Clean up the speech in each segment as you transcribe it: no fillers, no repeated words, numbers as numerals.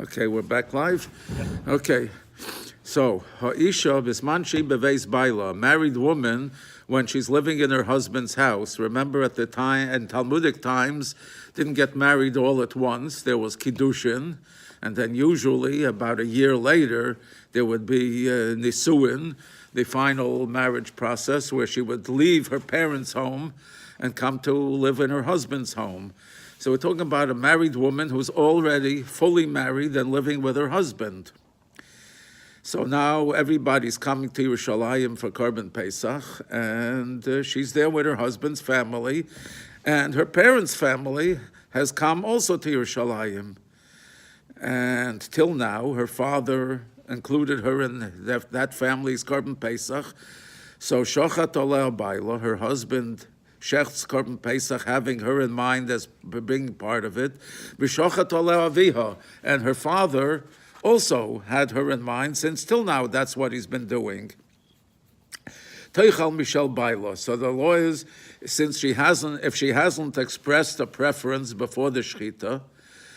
Okay, we're back live? Okay. So, ha'isha bismanshi beveis baila, a married woman, when she's living in her husband's house. Remember at the time, in Talmudic times, didn't get married all at once. There was kiddushin, and then usually about a year later, there would be nisuin, the final marriage process, where she would leave her parents' home and come to live in her husband's home. So we're talking about a married woman who's already fully married and living with her husband. So now everybody's coming to Yerushalayim for Korban Pesach, and she's there with her husband's family, and her parents' family has come also to Yerushalayim. And till now, her father included her in that family's Korban Pesach. So Shochat Oleh Baila, her husband, Shecht's Korban Pesach, having her in mind as being part of it. B'shochat Oleh Aviha, and her father also had her in mind, since till now that's what he's been doing. Teichal Mishel Baila. So the law is, since if she hasn't expressed a preference before the Shechita,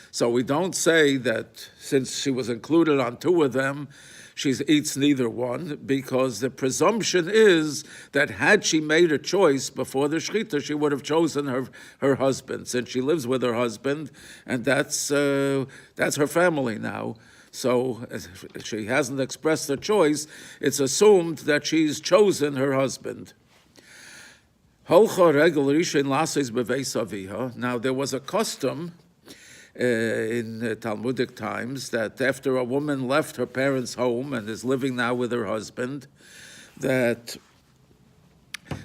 so we don't say that since she was included on two of them, she eats neither one, because the presumption is that had she made a choice before the Shechita, she would have chosen her husband, since she lives with her husband, and that's her family now. So if she hasn't expressed her choice, it's assumed that she's chosen her husband. Now there was a custom in Talmudic times that after a woman left her parents' home and is living now with her husband, that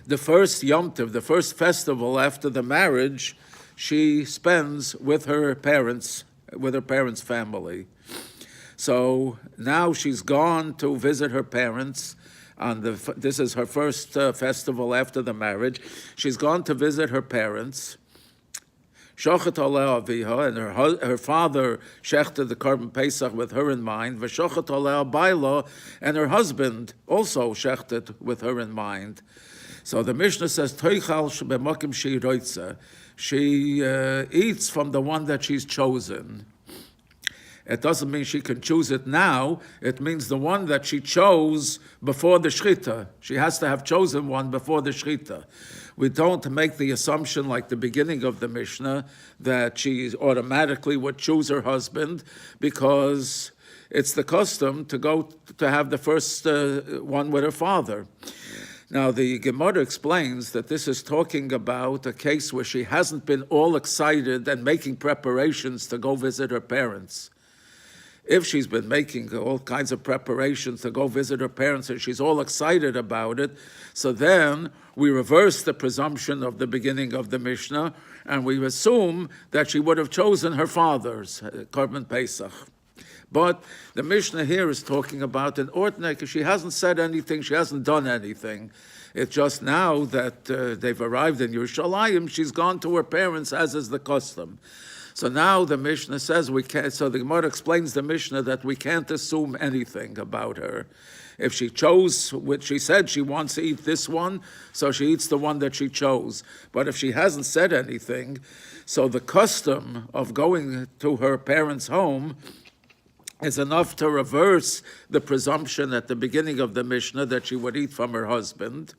the first Yom Tov, the first festival after the marriage, she spends with her parents' family. So now she's gone to visit her parents. This is her first festival after the marriage. She's gone to visit her parents. Shochet Oleh Aviha, and her father shechted the Korban Pesach with her in mind. V'shochet Oleh Baila, and her husband also shechted with her in mind. So the Mishnah says, Toichal b'mokim she'roitza. She eats from the one that she's chosen. It doesn't mean she can choose it now. It means the one that she chose before the Shechita. She has to have chosen one before the Shechita. We don't make the assumption, like the beginning of the Mishnah, that she automatically would choose her husband, because it's the custom to go to have the first one with her father. Now, the Gemara explains that this is talking about a case where she hasn't been all excited and making preparations to go visit her parents. If she's been making all kinds of preparations to go visit her parents and she's all excited about it, so then we reverse the presumption of the beginning of the Mishnah, and we assume that she would have chosen her father's Korban Pesach. But the Mishnah here is talking about an ordinary, because she hasn't said anything, she hasn't done anything. It's just now that they've arrived in Yerushalayim, she's gone to her parents, as is the custom. So now the Mishnah says we can't. So the Gemara explains the Mishnah that we can't assume anything about her. If she chose what she said, she wants to eat this one, so she eats the one that she chose. But if she hasn't said anything, so the custom of going to her parents' home is enough to reverse the presumption at the beginning of the Mishnah that she would eat from her husband.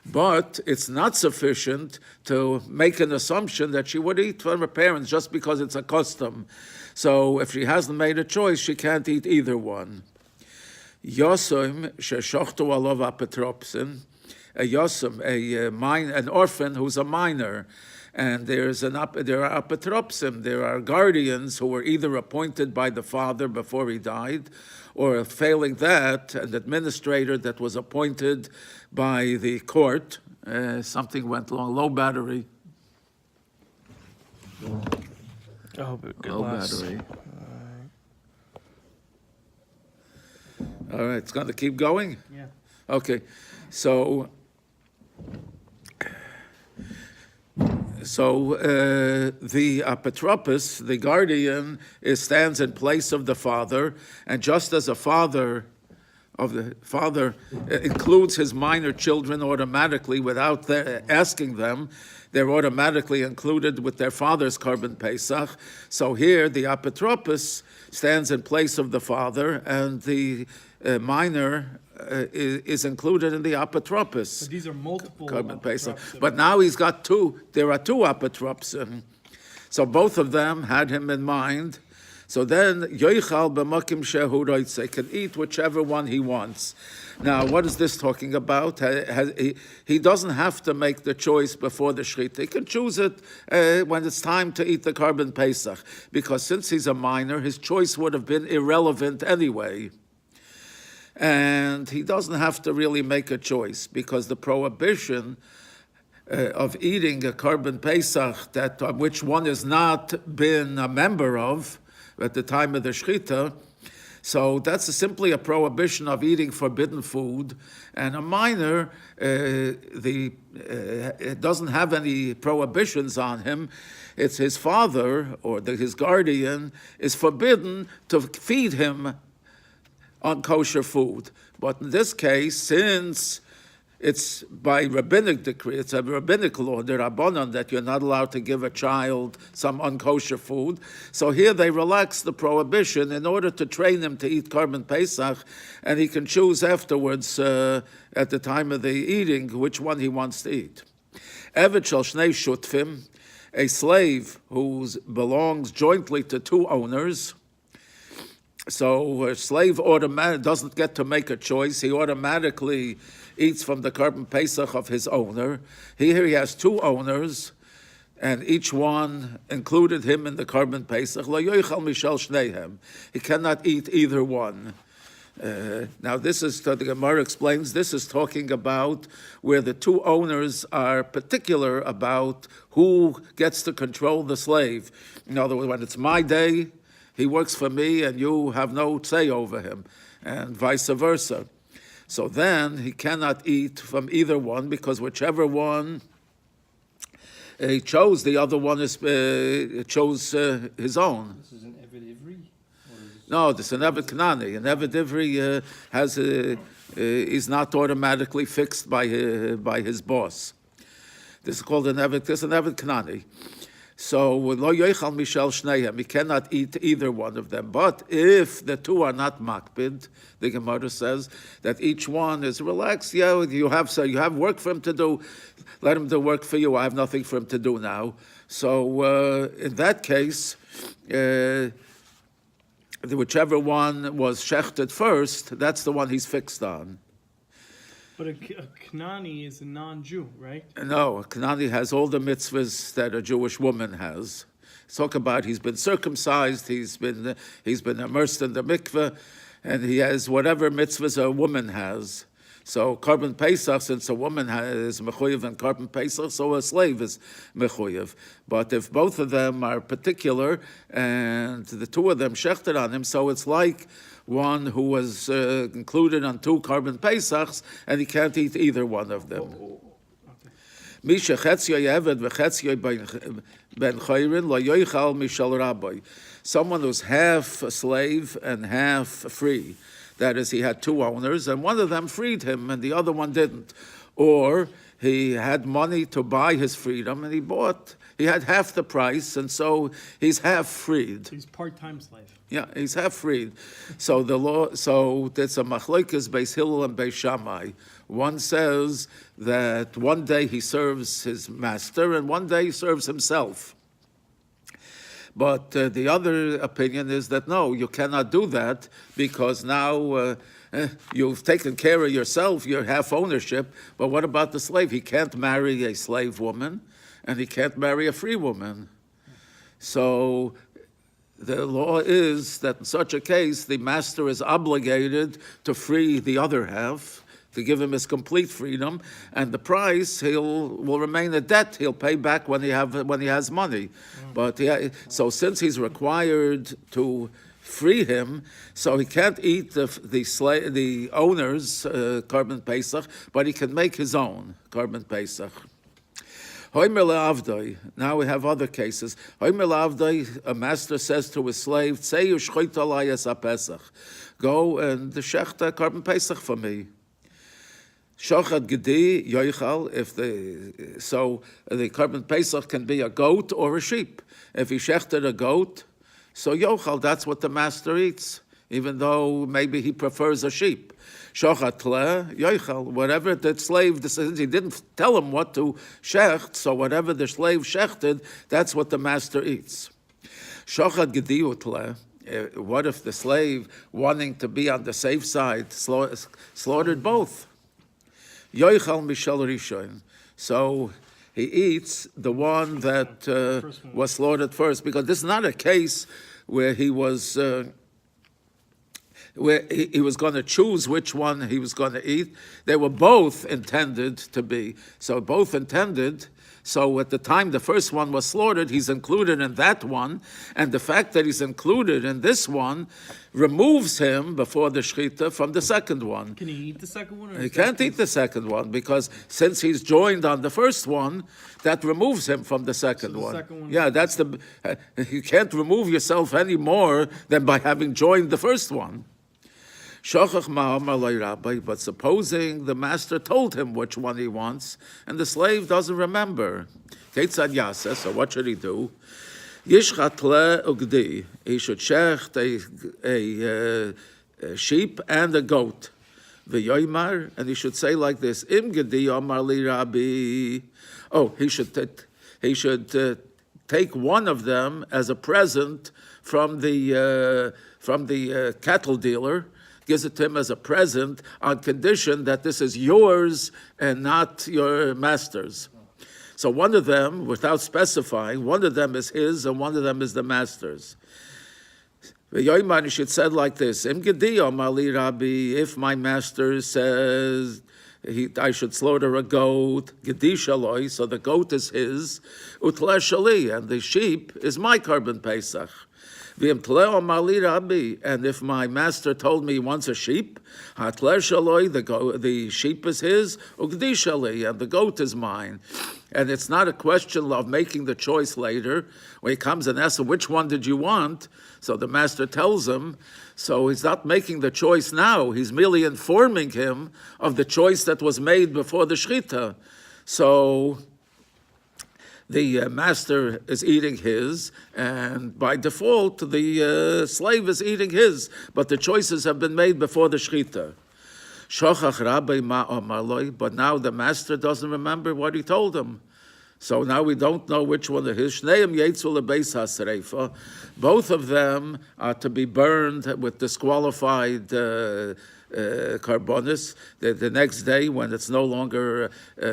But it's not sufficient to make an assumption that she would eat from her parents just because it's a custom. So if she hasn't made a choice, she can't eat either one. Yosim sheshochtu alov apetropsin, a yosim, an orphan who's a minor, and there are apetropsim, there are guardians who were either appointed by the father before he died, or failing that, an administrator that was appointed by the court. Something went wrong. Low battery. Low battery. All right, it's going to keep going? Yeah. Okay, so the apotropos, the guardian, stands in place of the father, and just as a father includes his minor children automatically without asking them, they're automatically included with their father's Korban Pesach. So here the apotropos stands in place of the father, and the minor is included in the apotropos. But these are multiple Korban Pesach. apotropos. But now he's got two. There are two apotropos. So both of them had him in mind. So then, yoichal b'makim shehu roitze, can eat whichever one he wants. Now, what is this talking about? He doesn't have to make the choice before the shechita. He can choose it when it's time to eat the Korban Pesach, because since he's a minor, his choice would have been irrelevant anyway. And he doesn't have to really make a choice, because the prohibition of eating a Korban Pesach that which one has not been a member of at the time of the shechita, so that's simply a prohibition of eating forbidden food, and a minor it doesn't have any prohibitions on him. It's his father or his guardian is forbidden to feed him unkosher food. But in this case, since it's by rabbinic decree, it's a rabbinic law, the Rabbanon, that you're not allowed to give a child some unkosher food. So here they relax the prohibition in order to train him to eat Korban Pesach, and he can choose afterwards at the time of the eating which one he wants to eat. Evet shel shnei shutfim, a slave who belongs jointly to two owners. So a slave doesn't get to make a choice. He automatically eats from the Korban Pesach of his owner. Here he has two owners, and each one included him in the Korban Pesach. Lo yoichal mishel shneihem. He cannot eat either one. Now this is, the Gemara explains, this is talking about where the two owners are particular about who gets to control the slave. In other words, when it's my day, he works for me and you have no say over him, and vice versa. So then he cannot eat from either one, because whichever one he chose, the other one chose his own. This is an Eved Ivri? No, this is an Eved Kanani. An Eved Ivri is not automatically fixed by his boss. This is called an Eved Kanani. So lo yoichal mishel shneihem, he cannot eat either one of them. But if the two are not makpid, the Gemara says that each one is relaxed. Yeah, you have work for him to do. Let him do work for you. I have nothing for him to do now. So in that case, whichever one was shechted first, that's the one he's fixed on. But a Knani is a non-Jew, right? No, a Kanani has all the mitzvahs that a Jewish woman has. Talk about he's been circumcised, he's been immersed in the mikveh, and he has whatever mitzvahs a woman has. So Korban Pesach, since a woman is mechuyev in Korban Pesach, so a slave is mechuyev. But if both of them are particular and the two of them shechted on him, so it's like one who was included on two Korban Pesachs, and he can't eat either one of them. Misha chetzio yeved v'chetzio ben chayrin lo yoichal mishal rabbi. Someone who's half a slave and half free. That is, he had two owners, and one of them freed him, and the other one didn't. Or he had money to buy his freedom, and he had half the price, and so he's half freed. He's part-time slave. Yeah, he's half freed. So there's a machlokes Beis Hillel and Beis Shammai. One says that one day he serves his master, and one day he serves himself. But the other opinion is that no, you cannot do that, because now you've taken care of yourself, you're half ownership, but what about the slave? He can't marry a slave woman, and he can't marry a free woman. So the law is that in such a case, the master is obligated to free the other half, to give him his complete freedom, and the price will remain a debt. He'll pay back when he has money. But so since he's required to free him, so he can't eat the owner's Korban Pesach, but he can make his own Korban Pesach. Now we have other cases. A master says to his slave, go and shecht Korban Pesach for me. Shochad Gedi Yoichal, so the carbon Pesach can be a goat or a sheep. If he shechted a goat, so Yochal, that's what the master eats, even though maybe he prefers a sheep. Shochad Tle Yoichal, whatever the slave decides, he didn't tell him what to shecht, so whatever the slave shechted, that's what the master eats. Shochad Gedi Utle. What if the slave, wanting to be on the safe side, slaughtered both? Yoichal Mishal Rishon. So he eats the one that was slaughtered first, because this is not a case where he was he was going to choose which one he was going to eat. They were both intended to be. So both intended. So at the time the first one was slaughtered, he's included in that one. And the fact that he's included in this one removes him before the shechita from the second one. Can he eat the second one? Or he can't eat the second one, because since he's joined on the first one, that removes him from the second one. Second one. Yeah, that's you can't remove yourself any more than by having joined the first one. But supposing the master told him which one he wants, and the slave doesn't remember. So what should he do? He should shecht a sheep and a goat. And he should say like this: Im gedi omar li Rabbi. Oh, he should take one of them as a present from the cattle dealer. Gives it to him as a present on condition that this is yours and not your master's. So one of them, without specifying, one of them is his and one of them is the master's. You should say like this: Im gediyo mali Rabbi, if my master says I should slaughter a goat, gedi shaloi, so the goat is his, utle shali, and the sheep is my carbon Pesach. And if my master told me he wants a sheep, the sheep is his, and the goat is mine. And it's not a question of making the choice later. When he comes and asks him, which one did you want? So the master tells him, so he's not making the choice now. He's merely informing him of the choice that was made before the shechita. So the master is eating his, and by default, the slave is eating his, but the choices have been made before the shechita. But now the master doesn't remember what he told him. So now we don't know which one of his. Both of them are to be burned with disqualified carbonis. The next day, when it's no longer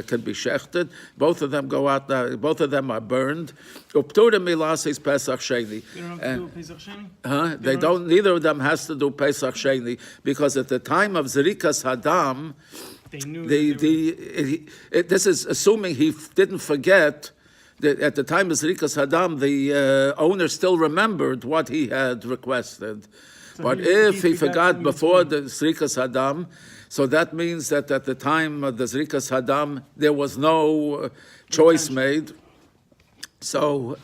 can be shechted, both of them go out. Both of them are burned. Uptura milas is Pesach Sheni. You don't have to do Pesach Sheni? They don't. Neither of them has to do Pesach Sheni, because at the time of Zerikas Hadam, They knew this is assuming he didn't forget that at the time of Zerikas Hadam, the owner still remembered what he had requested. So but if he forgot before the Zerikas Hadam, so that means that at the time of the Zerikas Hadam, there was no choice made. So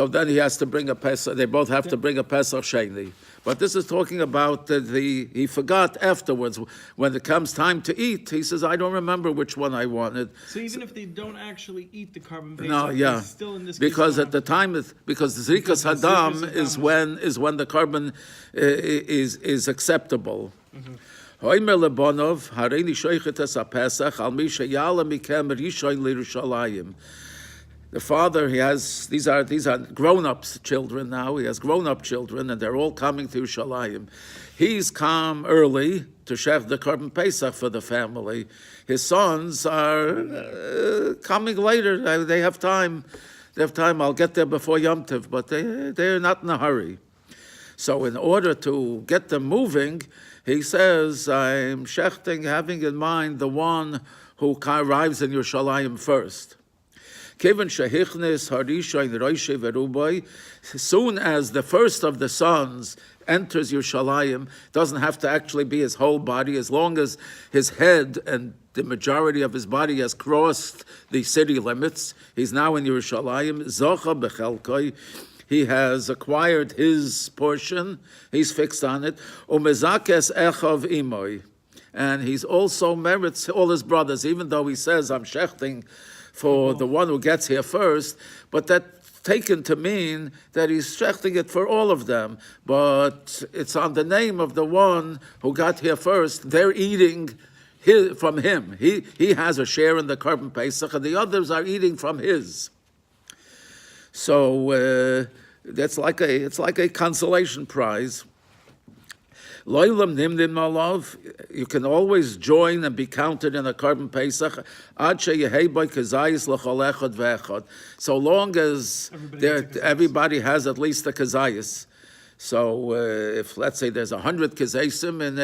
then he has to bring a Pesach. They both have to bring a Pesach Sheni. But this is talking about he forgot afterwards. When it comes time to eat, he says, I don't remember which one I wanted. So even if they don't actually eat the carbon Pesach, no, yeah, still in this because case, at the time, because the Zerikas Hadam is when the carbon is acceptable. Hoimer lebonov hareini shoichet es haPesach al mi sheyala mikem rishoin leYerushalayim. The father, these are grown-up children now. He has grown-up children, and they're all coming to Yerushalayim. He's come early to shech the carbon Pesach for the family. His sons are coming later. They have time. I'll get there before Yom Tov, but they're not in a hurry. So in order to get them moving, he says, I'm shechting, having in mind the one who arrives in Yerushalayim first. Soon as the first of the sons enters Yerushalayim, doesn't have to actually be his whole body, as long as his head and the majority of his body has crossed the city limits. He's now in Yerushalayim. Zocha bechelkoi. He has acquired his portion. He's fixed on it. Umezakes echav imoy. and he's also merits all his brothers, even though he says, I'm shechting for the one who gets here first, but that's taken to mean that he's shechting it for all of them, but it's on the name of the one who got here first. They're eating from him. He has a share in the Korban Pesach, and the others are eating from his. So it's like a consolation prize. Loilam nimdim alav, you can always join and be counted in a Korban Pesach. Ad sheyehei by kazayis l'chol echad ve'echad. So long as everybody has at least a kazayis. So if let's say there's 100 kazaysim in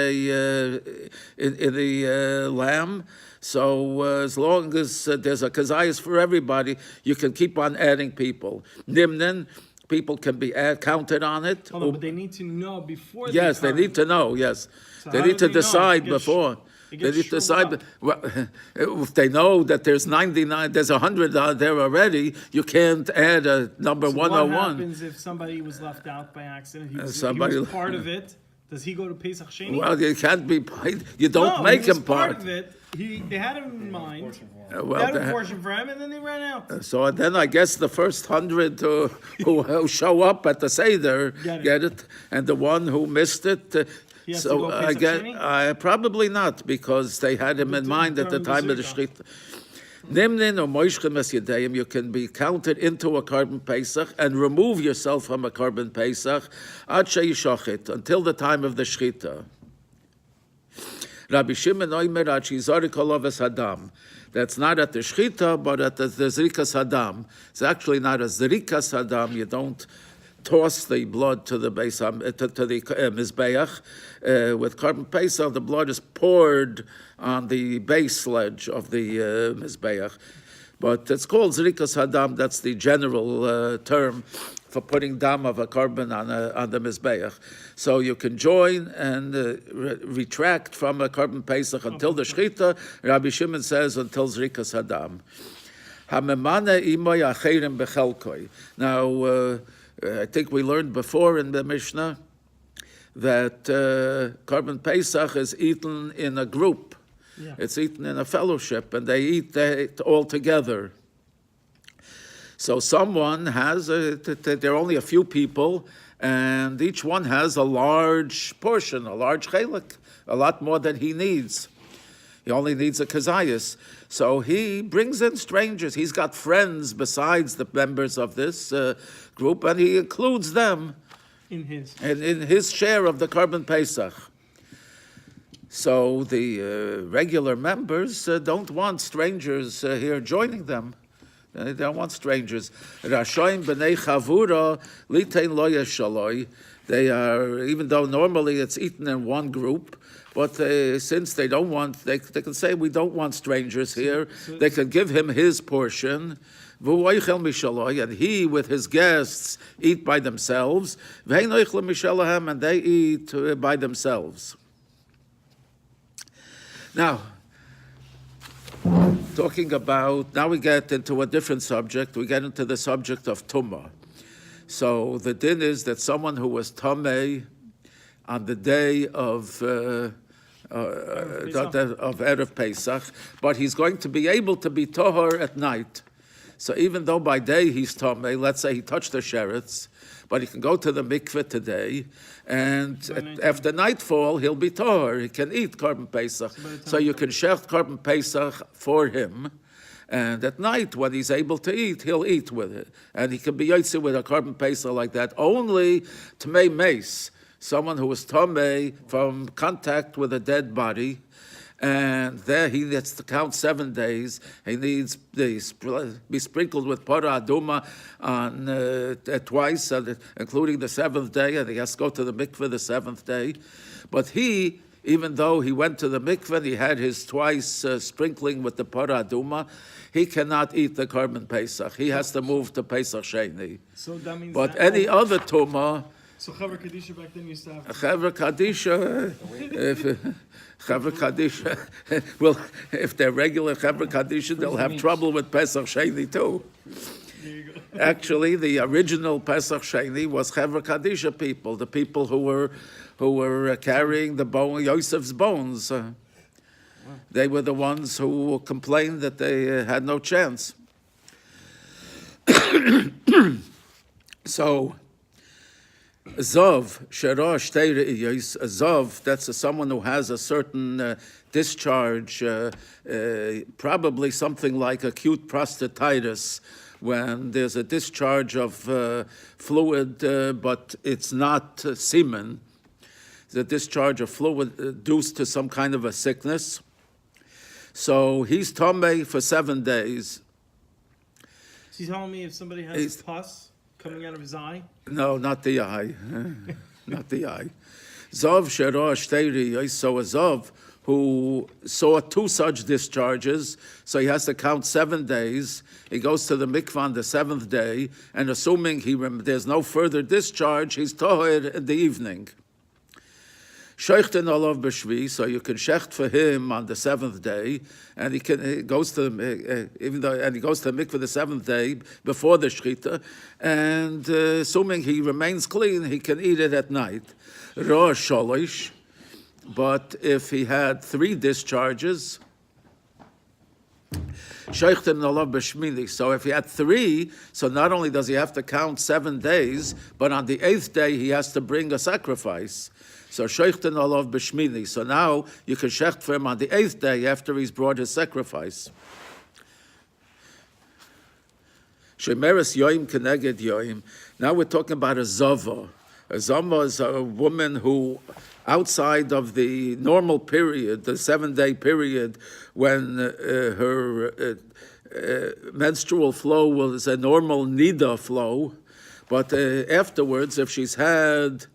the lamb, so as long as there's a kazayis for everybody, you can keep on adding people. Nimnin, people can be counted on it. Hold on, but they need to know before. Yes, they need to know. Yes, So they how need do to they know? decide It gets- before. it They gets need to shriveled decide. Well, if they know that there's 99, there's 100 out there already, you can't add a number So what 101. happens if somebody was left out by accident? He was somebody- part of it. Does he go to Pesach Sheni? Well, you can't be. You don't No, make he was him part. of it. They had him in mind. Well, they had they- a portion for him, and then they ran out. So then I guess the first 100 who show up at the Seder get it, and the one who missed it. He has to So go I Pesach get Sheni? Probably not, because they had him in mind at the time of the Shrit. Nimnin or Moishchem es Yedayim, you can be counted into a Korban Pesach and remove yourself from a Korban Pesach ad she'yishachit, until the time of the Shchita. Rabbi Shimon Oimer ad she'yizarik olaves hadam. That's not at the Shchita, but at the Zrikas Hadam. It's actually not a Zrikas Hadam. You don't toss the blood to the base to the Mizbeach. With Korban Pesach, the blood is poured on the base ledge of the Mizbeach. But it's called Zrikas Hadam. That's the general term for putting dam of a korban on the Mizbeach. So you can join and retract from a Korban Pesach until the Shchita. Rabbi Shimon says until Zrikas Hadam. Hamemane imoy acherim bechelkoi. Now, I think we learned before in the Mishnah that Korban Pesach is eaten in a group. Yeah. It's eaten in a fellowship, and they eat all together. So someone has, there are only a few people, and each one has a large portion, a large chelik, a lot more than he needs. He only needs a kazayas. So he brings in strangers. He's got friends besides the members of this group, and he includes them In his. in his share of the Korban Pesach. So the regular members don't want strangers here joining them. They don't want strangers. Rashoim b'nei chavura litein lo yeshaloi. They are, even though normally it's eaten in one group, but since they don't want, they can say we don't want strangers here. They can give him his portion. V'oichel mishaloi, and he with his guests eat by themselves. V'hein oichel mishalahem, and they eat by themselves. Now, talking about, now we get into a different subject. We get into the subject of Tumah. So the din is that someone who was Tameh on the day of Erev Pesach, but he's going to be able to be Tohar at night. So even though by day he's Tameh, let's say he touched the sheretz, but he can go to the mikveh today, and after nightfall he'll be Tohar. He can eat Korban Pesach. So you can shecht Korban Pesach for him, and at night when he's able to eat, he'll eat with it. And he can be yotze with a Korban Pesach like that. Only Tamei Meis, someone who was Tamei from contact with a dead body, and there he needs to count 7 days. He needs to be sprinkled with para aduma on twice, including the 7th day, and he has to go to the mikveh the 7th day. But he, even though he went to the mikveh, he had his twice sprinkling with the para aduma, he cannot eat the Korban Pesach. He has to move to Pesach Sheni. So that means. But that any other tumah, So Chaver Kadisha back then used to have. Chaver Kadisha, Chaver Kadisha, well, if they're regular Chaver Kadisha, they'll have trouble with Pesach Sheni too. There you go. Actually, the original Pesach Sheni was Chaver Kadisha people, the people who were carrying the bone, Yosef's bones. They were the ones who complained that they had no chance. So, Zov, Sherosh, Zov, that's someone who has a certain discharge, probably something like acute prostatitis, when there's a discharge of fluid, but it's not semen. The discharge of fluid due to some kind of a sickness. So he's Tomei for 7 days. Is he telling me if somebody has pus coming out of his eye? No, not the eye. Not the eye. Zov Sherosh Teiri, so a Zov who saw 2 such discharges, so he has to count 7 days. He goes to the mikvah on the 7th day, and assuming there's no further discharge, he's toher in the evening. Sheichten olav b'shvi, so you can shecht for him on the 7th day, and he goes to the mikvah the 7th day before the shechita, and assuming he remains clean, he can eat it at night. Rosh sholish, but if he had 3 discharges, sheichten olav b'shmini. So if he had 3, so not only does he have to count 7 days, but on the 8th day he has to bring a sacrifice. So sheichten olav b'shmini. So now you can shecht for him on the 8th day after he's brought his sacrifice. Shemeres yoim keneged yoim. Now we're talking about a zava. A zava is a woman who, outside of the normal period, the 7-day period, when her menstrual flow was a normal nida flow, but afterwards, if she had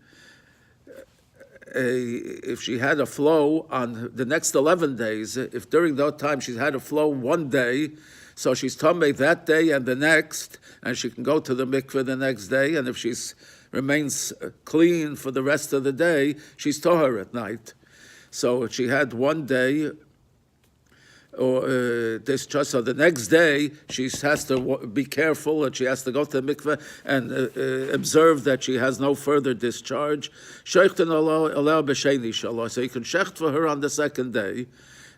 a flow on the next 11 days, if during that time she's had a flow 1 day, so she's tamei that day and the next, and she can go to the mikveh the next day, and if she's remains clean for the rest of the day, she's toher at night. So she had 1 day, or so the next day she has to be careful, and she has to go to the mikveh and observe that she has no further discharge. So you can shecht for her on the 2nd day,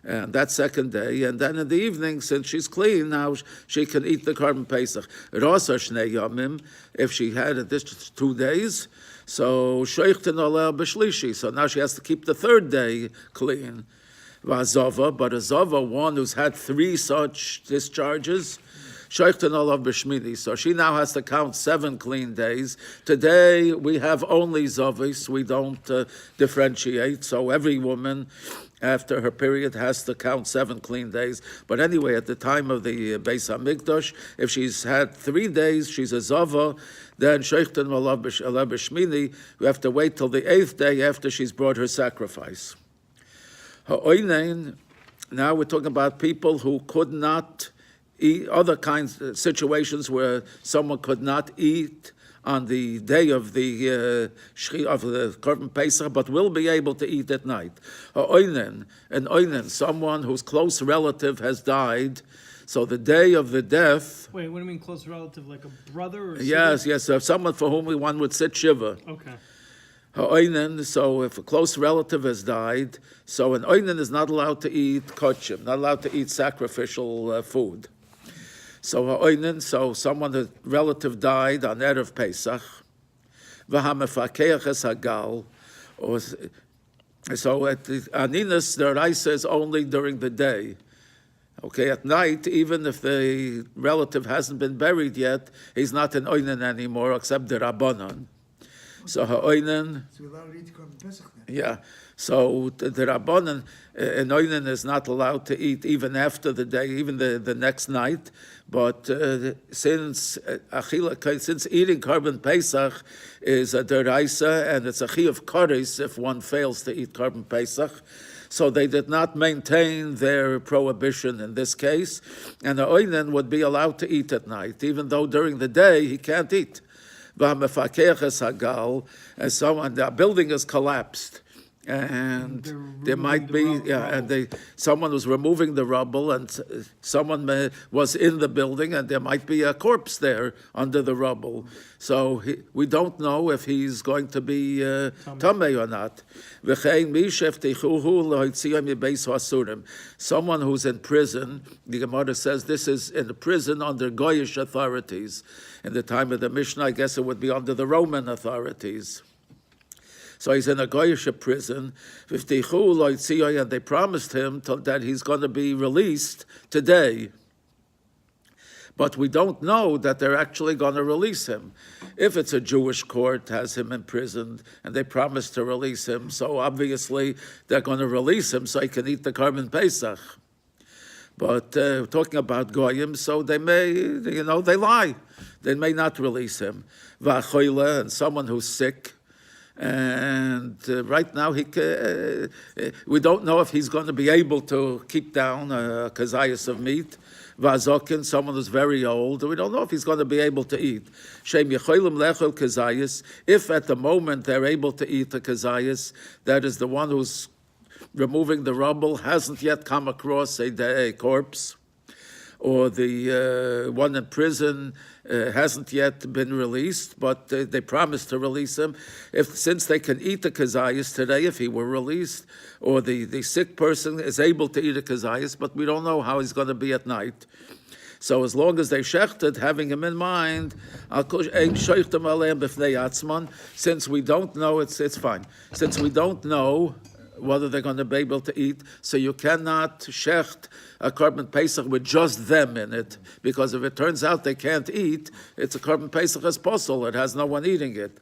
and that 2nd day, and then in the evening, since she's clean, now she can eat the Korban Pesach. Rosa Shnei Yomim, if she had this 2 days, so sheichten aleh b'shlishi, so now she has to keep the 3rd day clean. V'azava, but a zava, one who's had 3 such discharges, sheichten olav b'shmini, so she now has to count 7 clean days. Today we have only zavis, we don't differentiate, so every woman after her period has to count 7 clean days. But anyway, at the time of the Beis HaMikdash, if she's had 3 days, she's a zava, then sheichten olav b'shmini, we have to wait till the 8th day after she's brought her sacrifice. Ha'oinen, now we're talking about people who could not eat, other kinds of situations where someone could not eat on the day of the Korban Pesach, but will be able to eat at night. Ha'oinen, someone whose close relative has died, so the day of the death. Wait, what do you mean close relative, like a brother or Yes, so someone for whom one would sit shiva. Okay. Ha'oinen, so if a close relative has died, so an oinen is not allowed to eat kochim, not allowed to eat sacrificial food. So ha'oinen, so someone's relative died on Erev Pesach, v'hamefakeach es hagal, or so at the Aninas, the Raisa is only during the day. Okay, at night, even if the relative hasn't been buried yet, he's not an oinen anymore, except the Rabbanon. So ha'oinen. So we're allowed to eat Korban Pesach then? Yeah. So the Rabbanan, an oinen is not allowed to eat even after the day, even the next night. But since eating Korban Pesach is a deraisa and it's a chi of kares if one fails to eat Korban Pesach, so they did not maintain their prohibition in this case, and the oinen would be allowed to eat at night, even though during the day he can't eat. And someone, the building has collapsed, and They're there might be removing the and someone was removing the rubble, and someone was in the building, and there might be a corpse there under the rubble. So we don't know if he's going to be tamei or not. Someone who's in prison, the Gemara says this is in the prison under Goyish authorities. In the time of the Mishnah, I guess it would be under the Roman authorities. So he's in a Goyish prison, and they promised him that he's going to be released today. But we don't know that they're actually going to release him. If it's a Jewish court, has him imprisoned, and they promise to release him, so obviously they're going to release him so he can eat the Korban Pesach. But talking about Goyim, so they may, they lie. They may not release him. V'achoyle, and someone who's sick, and right now we don't know if he's going to be able to keep down a kazayas of meat. Vazokin, someone who's very old, we don't know if he's going to be able to eat. Shem yecholim lechol kazayas, if at the moment they're able to eat the kazayas, that is the one who's removing the rubble, hasn't yet come across a corpse, or the one in prison hasn't yet been released, but they promised to release him. Since they can eat the kazayas today, if he were released, or the sick person is able to eat a kazayas, but we don't know how he's going to be at night. So as long as they shechted, having him in mind, since we don't know, it's fine. Since we don't know whether they're going to be able to eat, so you cannot shecht a Korban Pesach with just them in it, because if it turns out they can't eat, it's a Korban Pesach as possible, it has no one eating it.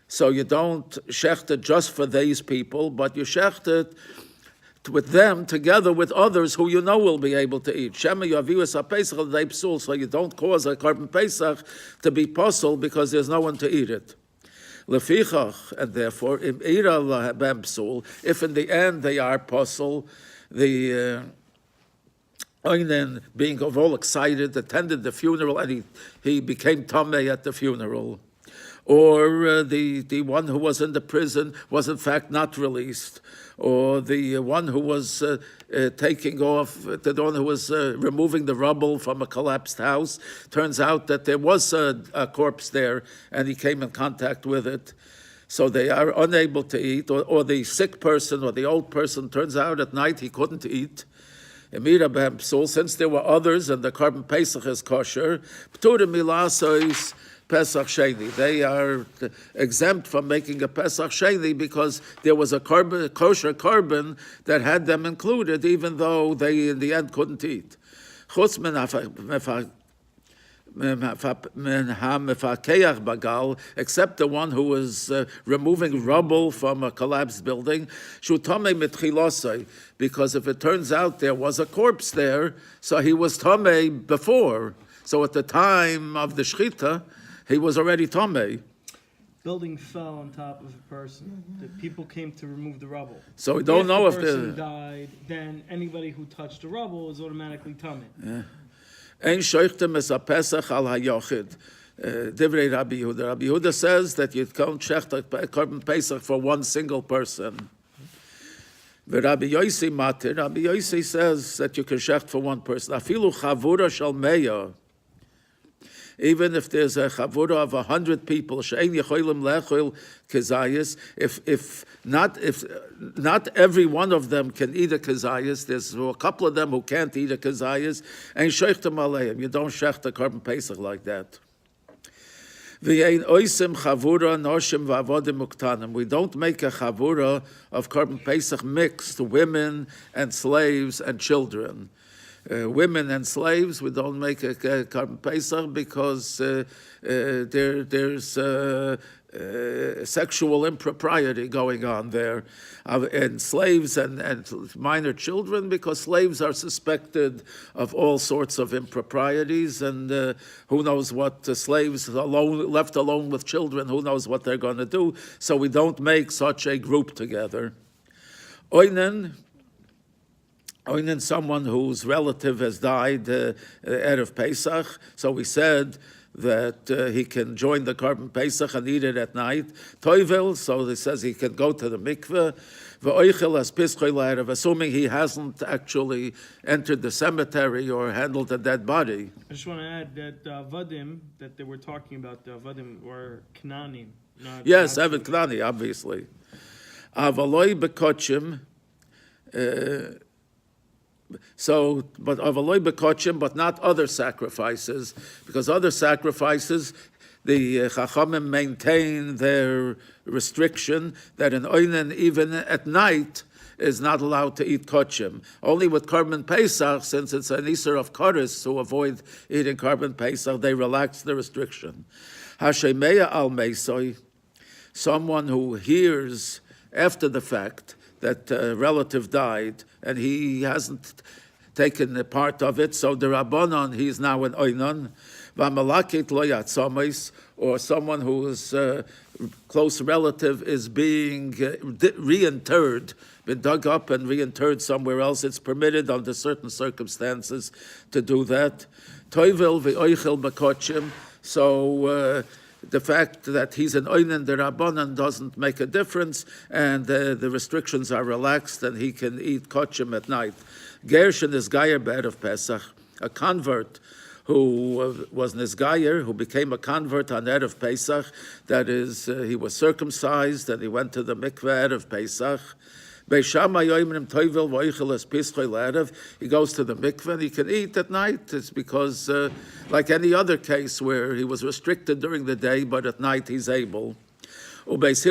So you don't shecht it just for these people, but you shecht it with them together with others who you know will be able to eat. Shema Yavius HaPesach L'Dei Psul, so you don't cause a Korban Pesach to be possible because there's no one to eat it. Lefichach, and therefore, if in the end they are puzzle, the Oinen, being of all excited, attended the funeral, and he became tamei at the funeral. Or the one who was in the prison was in fact not released. Or the one who was taking off, the one who was removing the rubble from a collapsed house, turns out that there was a corpse there, and he came in contact with it. So they are unable to eat, or the sick person or the old person, turns out at night he couldn't eat. Since there were others and the Korban Pesach is kosher, Pesach Sheni. They are exempt from making a Pesach Sheni because there was a kosher korban that had them included, even though they in the end couldn't eat. Except the one who was removing rubble from a collapsed building, because if it turns out there was a corpse there, so he was tamei before. So at the time of the shechita, he was already tamei. Building fell on top of a person. The people came to remove the rubble. So we don't know if the person died. Then anybody who touched the rubble is automatically tamei. Yeah. Ein shoichtem es a Pesach al hayochid. Divrei Rabbi Yehuda. Rabbi Yehuda says that you can't shecht a Korban Pesach for one single person. Rabbi Yossi matir. Rabbi Yossi says that you can shecht for one person. Afilu chavura shel meya. Even if there's a chavura of 100 people, she'ein yecholim lechol kezayis. If not every one of them can eat a kezayis, there's a couple of them who can't eat a kezayis, and sheichtem aleim. You don't shecht a Korban Pesach like that. V'yein oisim chavura noshim v'avodim uktanim. We don't make a chavura of Korban Pesach mixed women and slaves and children. Women and slaves, we don't make a Korban Pesach because there's sexual impropriety going on there. And slaves and minor children, because slaves are suspected of all sorts of improprieties, and who knows what slaves left alone with children, who knows what they're going to do. So we don't make such a group together. Oinen, someone whose relative has died Erev Pesach. So we said that he can join the Korban Pesach and eat it at night. Toivel, so it says he can go to the mikveh. V'oichel as pischoi la'erev, assuming he hasn't actually entered the cemetery or handled a dead body. I just want to add that Vadim that they were talking about, Vadim were Knanim. Yes, Eved Knani, obviously. Avaloi bekochim. But avaloi bekochim, but not other sacrifices, because other sacrifices, the Chachamim maintain their restriction that an oinen, even at night, is not allowed to eat kochim. Only with Korban Pesach, since it's an Isser of Koris to avoid eating Korban Pesach, they relax the restriction. Hashemeya al meisoi, someone who hears after the fact that a relative died and he hasn't taken a part of it, so the Rabbanon, he's now an oinon. V'amalakit lo yatzomis, or someone whose close relative is being reinterred, been dug up and reinterred somewhere else. It's permitted under certain circumstances to do that. Toivel v'oichel bekochim, so the fact that he's an oinen the Rabbanan doesn't make a difference, and the restrictions are relaxed, and he can eat kochim at night. Gershon is Gayer Be'erev Pesach, a convert who was Nizgayer, who became a convert on Erev Pesach. That is, he was circumcised, and he went to the mikveh Erev Pesach. He goes to the mikveh and he can eat at night. It's because, like any other case where he was restricted during the day, but at night he's able. But Beis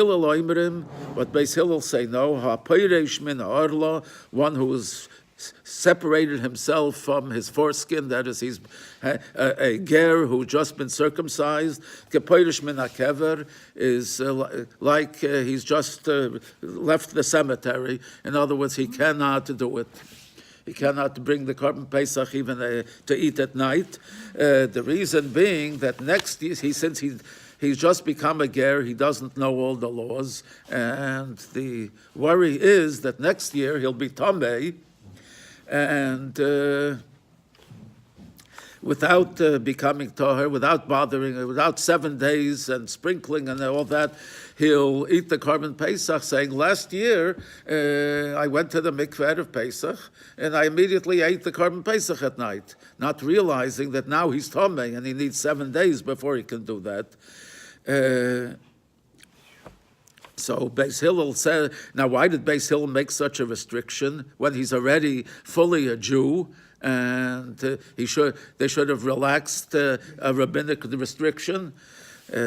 Hillel say no. One who is separated himself from his foreskin, that is, he's a ger who just been circumcised. Kepoirish min hakever is like he's just left the cemetery. In other words, he cannot do it. He cannot bring the Korban Pesach even to eat at night. The reason being that next year, since he's just become a ger, he doesn't know all the laws, and the worry is that next year he'll be tamei, and without becoming tahor, without bothering, without 7 days and sprinkling and all that, he'll eat the Korban Pesach, saying, last year I went to the mikveh of Pesach and I immediately ate the Korban Pesach at night, not realizing that now he's tamei and he needs 7 days before he can do that. So Beis Hillel said, now why did Beis Hillel make such a restriction when he's already fully a Jew, and they should have relaxed a rabbinic restriction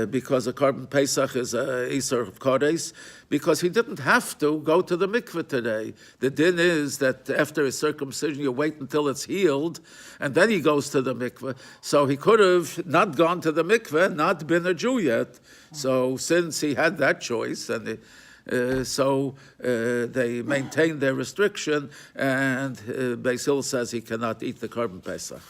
because a Korban Pesach is a Isser of Kodesh, because he didn't have to go to the mikveh today. The din is that after his circumcision you wait until it's healed and then he goes to the mikveh. So he could have not gone to the mikveh, not been a Jew yet. So since he had that choice, and they maintained their restriction, and Beis Hillel says he cannot eat the Korban Pesach.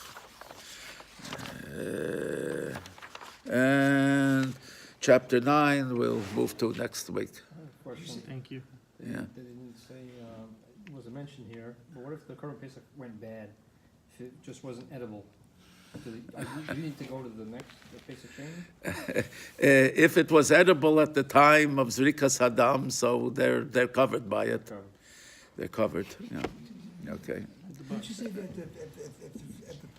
And chapter 9 we'll move to next week. Question. Thank you. Yeah. They didn't say, it wasn't mentioned here, but what if the Korban Pesach went bad? If it just wasn't edible? Do you need to go to the next Pesach chain? If it was edible at the time of Zrikas Hadam, so they're covered by it. They're covered. Yeah. Okay. Did you say that if